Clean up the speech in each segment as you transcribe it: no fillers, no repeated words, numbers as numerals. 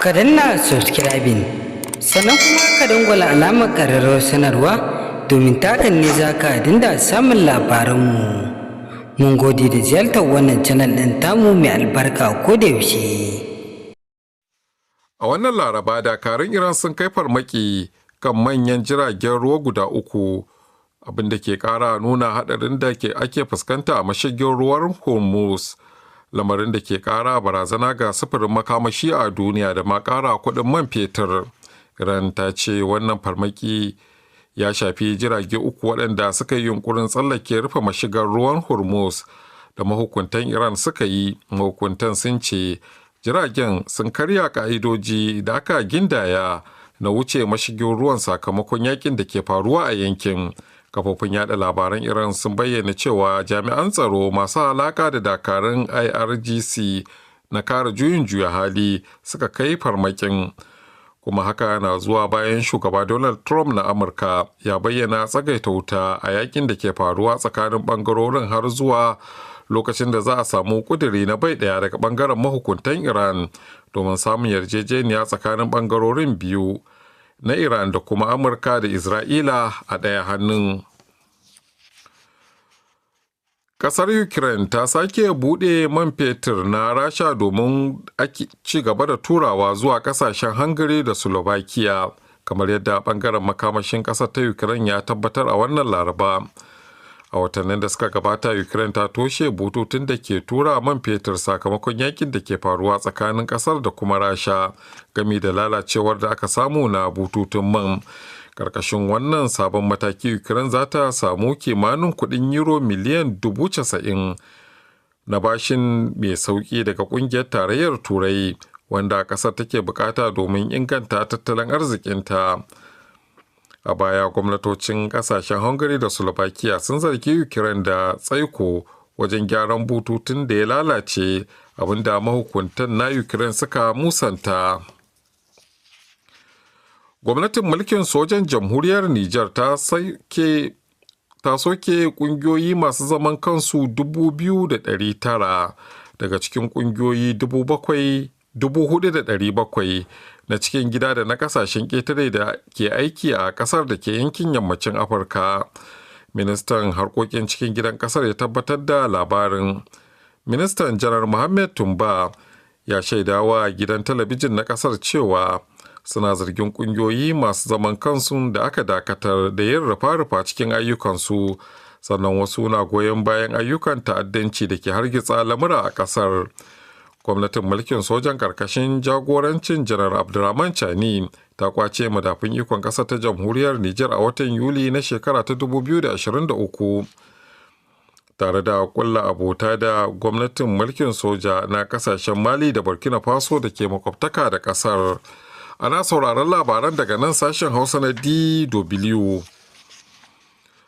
ka danna subscribing sannan kuma ka dangwala alamar ƙararrawar sanarwa domin takan ne za ka dinda samun labaranmu. Mun gode da ziyartar wannan channel ɗin tamu mai albarka ko da yaushe. A wannan Laraba, dakarun Iran sun kai farmaki kan manyan jiragen ruwa guda uku, abin da ke ƙara nuna haɗarin da ake fuskanta a mashigin ruwan Hormuz, lamarin da ke ƙara barazana ga sufurin makamashi a duniya da ma ƙara kuɗin man fetur. Iran ta ce wannan farmaki ya shafi jirage uku waɗanda suka yi yunkurin tsallake rufe mashigar ruwan Hormuz da mahukuntan Iran suka yi. Mahukuntan sun ce jiragen sun karya ƙa'idoji da aka gindaya na wuce mashigin ruwan sakamakon yakin da ke faruwa a yankin. Kafofin yada labaran Iran sun bayyana cewa jami'an tsaro masu alaka da dakarun IRGC na kare juyin juya hali suka kai farmakin. Kuma haka na zuwa bayan shugaba Donald Trump na Amurka ya bayyana tsagaita wuta a yakin da ke faruwa tsakanin bangarorin har zuwa lokacin da za a samu kuduri na bai daya daga bangaren mahukuntan Iran domin samun yarjejeniya tsakanin bangarorin biyu na Iran da kuma Amurka da Isra'ila a ɗaya hannun. Ƙasar Ukraine ta sake buɗe man fetur na Rasha domin ci gaba da turawa zuwa ƙasashen Hungary da Slovakia, kamar yadda ɓangaren makamashin ƙasar ta Ukraine ya tabbatar a wannan Laraba. A watannin da suka gabata, Ukraine ta toshe bututun da ke tura man fetur sakamakon yakin da ke faruwa tsakanin ƙasar da kuma Rasha, gami da lalacewar da aka samu na bututun man. Karkashin wannan sabon mataki, Ukraine za ta samu kimanin kuɗin euro miliyan 90,000 na bashin mai sauƙi daga ƙungiyar tarayyar Turai, wanda ƙasar take bukata domin inganta tattalin arzikinta. A baya, gwamnatocin ƙasashen Hungary da Slovakia sun zargi Ukraine da tsaiko wajen gyaran bututun da ya lalace, abinda mahukuntan na Ukraine suka musanta. Gwamnatin mulkin sojan jamhuriyar Nijar ta soke kungiyoyi masu zaman kansu 2,900 daga cikin kungiyoyi 4,700 na cikin gida da na kasashen ƙetare da ke aiki a ƙasar da ke yankin yammacin Afirka. Ministan harkokin cikin gidan ƙasar ya tabbatar da labarin. Ministan Janar Mohammed Tumba ya shaidawa gidan talabijin na ƙasar cewa suna zargin kungiyoyi masu zaman kansu da aka dakatar da yin rufa-rufa cikin ayyukansu, sannan wasu na goyon bayan ayyukan ta'addanci da ke hargitsa lamura a ƙasar. Gwamnatin mulkin sojan ƙarƙashin jagorancin janar Abdurrahman Chani ta kwace madafun ikon ƙasa ta jamhuriyar Nijar a watan Yuli na shekara ta 2023, tare da kulla abota da gwamnatin mulkin soja na ƙasashen Mali da Burkina Faso da ke makwabtaka da ƙasar. Ana sauraron labaran daga nan sashen Hausa na DW.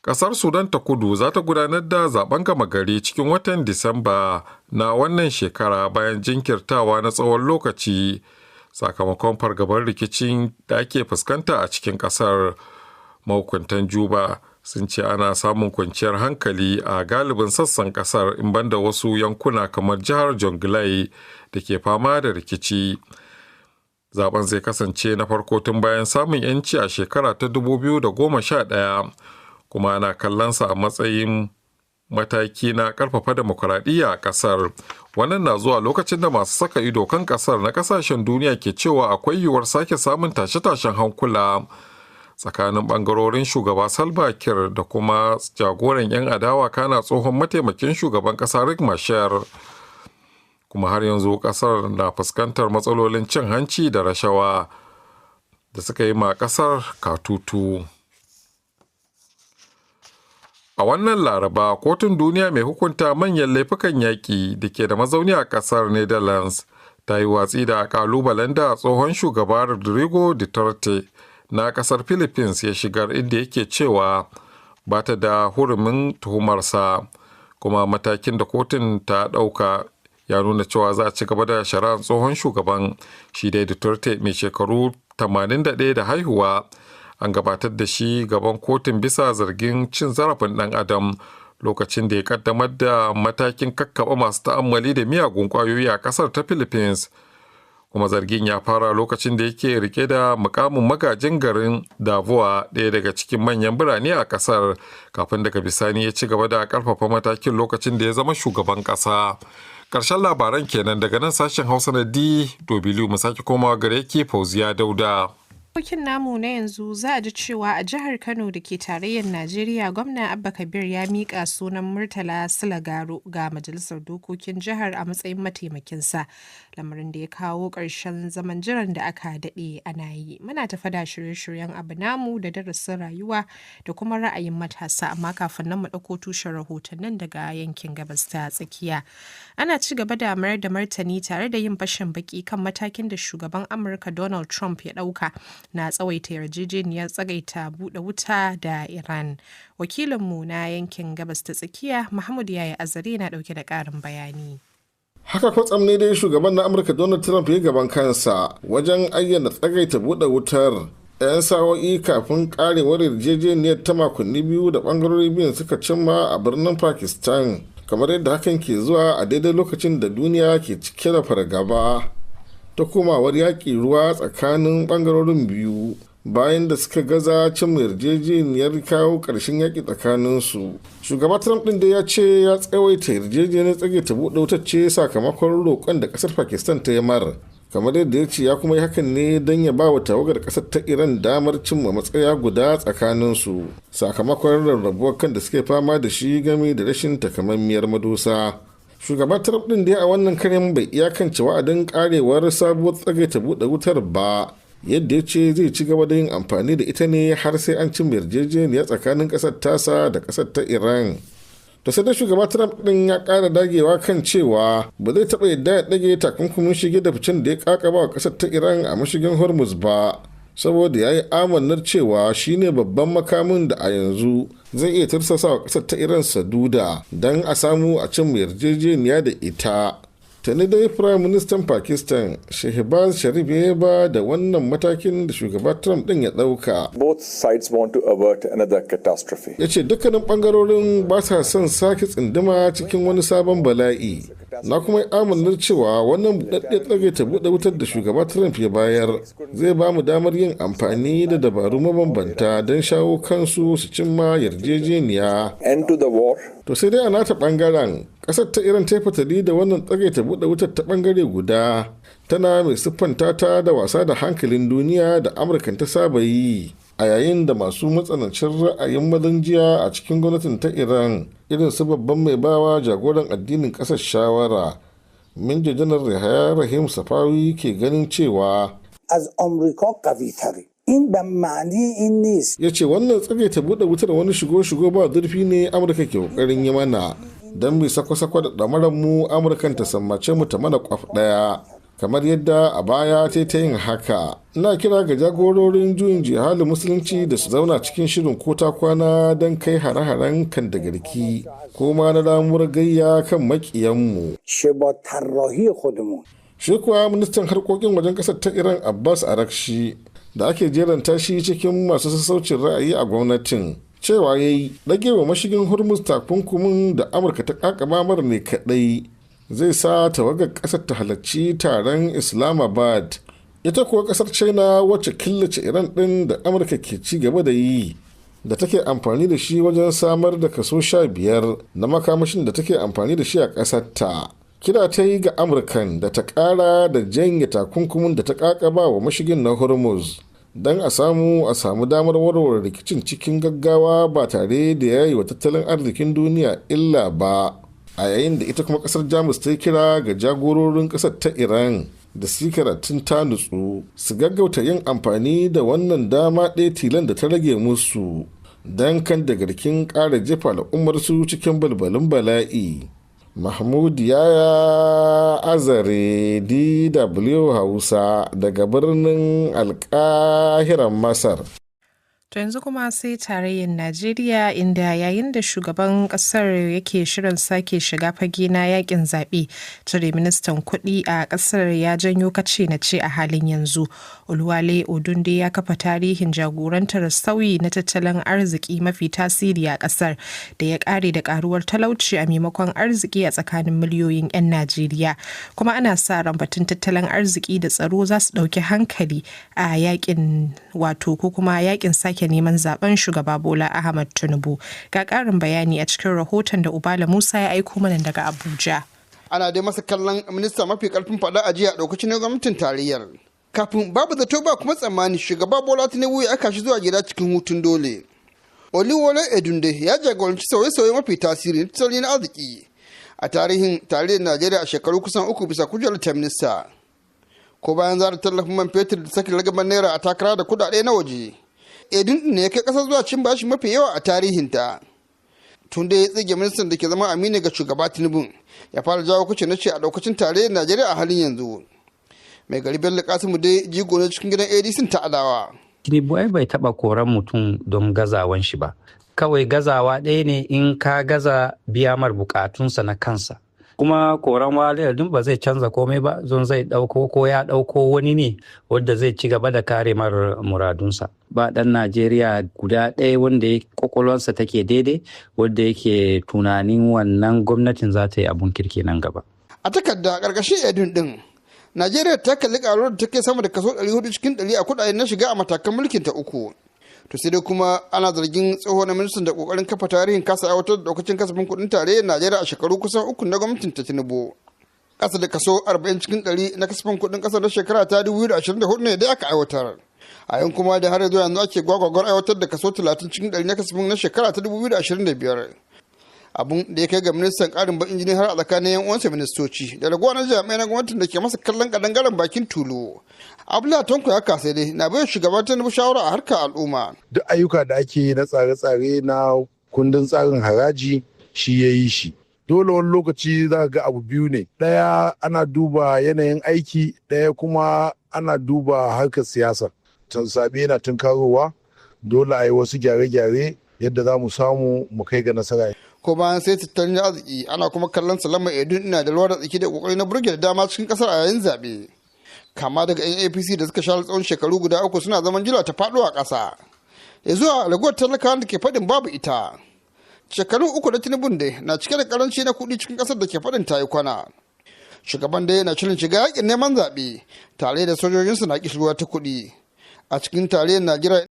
Ƙasar Sudan ta Kudu za ta gudanar da zaben gama gari cikin watan Disamba na wannan shekara bayan jinkirtawa na tsawon lokaci sakamakon fargabar rikicin da ake fuskanta a cikin ƙasar. Mahukuntan Juba sun ce ana samun kwanciyar hankali a galibin sassan ƙasar, in banda wasu yankuna kamar jihar Jonglai da ke fama da rikici. Zaben zai kasance na farko tun bayan samun 'yanci a shekara ta 2011, kuma ana kallonsa a matsayin mataki na karfafa demokuraɗiyya a ƙasar. Wannan na zuwa lokacin da masu saka ido kan ƙasar na ƙasashen duniya ke cewa akwai yiwuwar sake samun tashe-tashen hankula tsakanin ɓangarorin shugaba Salva Kiir da kuma jagoran 'yan adawa kana tsohon mataimakin shugaban ƙasa Riek Machar. Kuma har yanzu kasar na fuskantar matsalolin cin hanci da rashawa da suka yi ma kasar katutu. A wannan Laraba, kotun duniya mai hukunta manyan laifukan yaƙi da ke da mazauni a kasar Netherlands ta yi watsi da kalubalen da tsohon shugaba Rodrigo Duterte na kasar Philippines ya shigar, inda yake cewa ba ta da hurumin tuhumarsa, kuma matakin da kotun ta ɗauka ya nuna cewa za a ci gaba da shari'ar tsohon shugaban. Shi dai Duterte mai shekaru 81 da haihuwa an gabatar da shi gaban kotun bisa zargin cin zarafin ɗan adam lokacin da ya kaddamar da matakin kakkaɓa masu ta'ammali da miyagun ƙwayoyi a ƙasar ta Philippines. kuma zargin ya fara lokacin da yake rike da mukamin magajin garin Davuwa, ɗaya daga cikin manyan birane a ƙasar, kafin daga bisani ya ci gaba da ƙarfafa matakin lokacin da ya zama shugaban ƙasa. Ƙarshen labaran kenan daga nan sashen Hausa na DW, mu sake komawa gare ki Fauziya Dauda. Abokin namu na yanzu za a ji cewa a jihar Kano da ke tarayyar Najeriya, gwamna Abba Kabir ya miƙa sunan Murtala Sulagaro ga majalisar dokokin jihar a matsayin mataimakinsa, lamarin da ya kawo ƙarshen zaman jiran da aka daɗe ana yi. Muna tafa da shirye-shiryen abu namu da darasin rayuwa da kuma ra'ayin matasa, amma kafin nan mu ɗauko tushen rahotannin daga yankin gabas ta tsakiya. Ana ci gaba da mayar da martani tare da yin fashin baki kan matakin da shugaban Amurka Donald Trump ya ɗauka na tsawaita yarjejeniyar tsagaita buɗe wuta da Iran. Wakilinmu na yankin gabas ta tsakiya Mahmud Yaya Azare na ɗauke da ƙarin bayani. Haka kwatsam ne dai shugaban na Amurka Donald Trump ya gaban kansa wajen ayyana tsagaita buɗe wutar 'yan sa'o'i kafin karewar yarjejeniyar ta makonni biyu da ɓangarori biyun suka cimma a birnin Pakistan, kamar yadda hakan ke zuwa a daidai lokacin da duniya ke cike da fargaba ta komawar yaƙi ruwa tsakanin ɓangarorin biyu bayan da suka gaza cin yarjejeniyar kawo ƙarshen yaƙi tsakaninsu. Shugaba Trump ɗin da ya ce ya tsawaita yarjejeniyar tsage ta buɗe wutar ce sakamakon roƙon da ƙasar Pakistan ta yi mar, kamar yadda ya ce ya kuma yi hakan ne don ya ba wa tawagar ƙasar ta Iran damar cimma matsaya guda tsakaninsu sakamakon rarrabuwar kan da suke fama da shi game da rashin takamammiyar madosa. Shugaban Trump din da a wannan karin bai iyakance wa'adin karewar sabuwar tsagaita buɗe wutar ba, yadda ya ce zai ci gaba da yin amfani da ita ne har sai an cin yarjejeniya tsakanin ƙasar tasa da ƙasar ta Iran. Da sai da shugaba Trump din ya ƙara dagewa kan cewa ba zai taɓa yadda ya ɗage takunkumin shige da ficen da ya ƙaƙaba wa ƙasar ta Iran a mashigin Hormuz ba, saboda ya yi amannar cewa shine babban makamin da a yanzu zai iya tursasa wa ƙasar ta Iran saduda don a samu a cin yarjejeniya da ita. Tani dai Firayim Ministan Pakistan Shehbaz Sharif ya ba da wannan matakin da shugaba Trump din ya ɗauka. Both sides want to avert another catastrophe. Ya ce dukkanin ɓangarorin ba sa son sake tsinduma cikin wani sabon bala'i. Na kuma yi amannar cewa wannan buɗaɗɗe tsage ta buɗe wutar da shugaba Trump ya bayar zai ba mu damar yin amfani da dabaru mabambanta don shawo kansu su cimma yarjejeniya. End to the war. To sai dai a nata ɓangaren ƙasar ta Iran ta fatali da wannan tsage ta buɗe wutar ta ɓangare guda, tana mai siffanta ta da wasa da hankalin duniya da Amurka ta saba yi, a yayin da masu matsanancin ra'ayin mazan jiya a cikin gwamnatin ta Iran irin su babban mai bawa jagoran addinin ƙasar shawara Minja Janar Yahaya Rahim Safawi ke ganin cewa az Amurka qawitare in ba ma'ani in nis. Ya ce wannan tsage ta buɗe wutar wani shigo ba zurfi ne Amurka ke ƙoƙarin yi mana don mai sako-sako da ɗamarar mu Amurkan ta sammace mu ta mana kwaf ɗaya, kamar yadda a baya ta yin haka. Ina kira ga jagororin juyin jihalin musulunci da su zauna cikin shirin kota kwana don kai hare-haren kan da garki ko ma na ramuwar gayya kan makiyanmu. Shi kuwa ministan harkokin wajen ƙasar ta Iran Abbas Arakshi da ake jeranta shi cikin masu sassaucin ra'ayi a gwamnatin, cewa ya yi ɗagewa mashigin Hormuz takunkumin da Amurka ta ƙaƙaba mara ne kaɗai zai sa tawagar ƙasar ta halarci taron Islamabad. Ita kuwa ƙasar China wacce killace Iran ɗin da Amurka ke ci gaba da yi, da take amfani da shi wajen samar da kaso 15 na makamashin da take amfani da shi a ƙasar ta. Kira ta yi ga Amurkan da ta ƙara da janye takunkumin da ta ƙaƙaba wa mashigin na Hormuz don a samu damar warware rikicin cikin gaggawa ba tare da yayi wa tattalin arzikin duniya illa ba. A yayin da ita kuma kasar Jamus ta yi kira ga jagororin kasar ta Iran da su karatun ta nutsu su gaggauta yin amfani da wannan dama ɗaya tilan da ta rage musu don kan da garkin ƙara jefa al'ummarsu cikin balbalin bala'i. Mahmud Yaya Azare, DW Hausa daga birnin Alƙahiran Masar. To yanzu kuma sai tarayyar Najeriya inda yayin da shugaban kasar yake shirin sake shiga fage na yakin zaɓe, cire ministan kuɗi a kasar ya janyo kace na ce a halin yanzu. Oluwale Odunde ya kafa tarihin jagorantar sauyi na tattalin arziki mafi tasiri a kasar da ya ƙare da karuwar talauci a maimakon arziki a tsakanin miliyoyin 'yan Najeriya. Kuma ana sa ran batun tattalin arziki da tsaro za su ɗauki hankali a yakin ko kuma yakin sake neman zaben shugaba Bola Ahmed Tinubu. Ga ƙarin bayani a cikin rahoton da Ubala Musa ya aiko mana daga Abuja. Ana dai masa kallon minista mafi karfin faɗa a jiya a ɗaukacin gwamnatin tarayyar. Kafin babu zato ba kuma tsammani shugaba Bola Tinubu ya aka shi zuwa gida cikin hutun dole. Oluwole Edunde ya jagoranci sauye-sauye mafi tasiri na tattalin arziki a tarihin tarayyar Najeriya a shekaru kusan 3 bisa kujerar ta minista. Ko bayan zara tallafin man fetur da sakin ragaban naira a takara da kudade na waje. Edun ne ya kai kasar zuwa cin bashi mafi yawa a tarihinta. Tun da ya tsige ministan da ke zama amini ga shugaba Tinubu ya fara jawo kuce na ce a daukacin tarayyar Najeriya a halin yanzu. Mai gari Bello Kasimu dai jigo na cikin gidan ADC ta adawa. Tinubu bai taba koran mutum don gazawan shi ba. Kawai gazawa ɗaya ne in ka gaza biya mar bukatunsa na kansa. Kuma koran waliyar ba zai canza komai ba, zon zai dauko ko ya dauko wani ne wanda zai ci gaba da kare mar muradunsa. Ba dan Najeriya guda ɗaya wanda kwakwalwarsa take daidai wanda yake tunanin wannan gwamnatin za ta yi abun kirki nan gaba. A takarda ƙarƙashin Edun din, Najeriya ta kalli karuwar da take sama da kaso 400 cikin 100 a kudaden na shiga a matakan mulkin ta uku. To sai dai kuma ana zargin tsohon ministan da kokarin kafa tarihin kasa aiwatar da daukacin kasafin kudin tarayyar Najeriya a shekaru kusan 3 na gwamnatin ta Tinubu. Kasa da kaso 40 cikin 100 na kasafin kudin kasar na shekara ta 2024 ne da aka aiwatar. A yan kuma da har yanzu ake gwagwagwar aiwatar da kaso 30 cikin 100 na kasafin na shekara ta 2025. Abun da ya kai ga ministan karin bakin jini har a tsakanin yan uwansa ministoci da ragowar jami'ai na gwamnatin da ke masa kallon kadangaren bakin tulu. Abdullahi Tanko ya kasa dai na bai shugaba Tinubu shawara a harkar al'umma. Duk ayyuka da ake yi na tsare-tsare na kundin tsarin haraji shi ya yi shi. Dole wani lokaci za ga abu biyu ne. Ɗaya ana duba yanayin aiki, ɗaya kuma ana duba harkar siyasa. Zaɓe yana tunkarowa, dole a yi wasu gyare-gyare yadda za mu samu mu kai ga nasara. Ko bayan sai tattalin arziki ana kuma kallon Salama Edun ina da ruwa da tsaki da kokari na burge da dama cikin kasar a yayin zaɓe. Kama daga yan APC da suka sha tsawon shekaru guda 3 suna zaman jira ta faɗo a ƙasa. Ya zuwa raguwar talakawan da ke faɗin babu ita. Shekaru 3 da Tinubun dai na cike da karanci na kuɗi cikin ƙasar da ke faɗin tayi kwana. Shugaban dai na shirin shiga yakin neman zaɓe tare da sojojinsu na kishirwa ta kuɗi. A cikin tarayyar Najeriya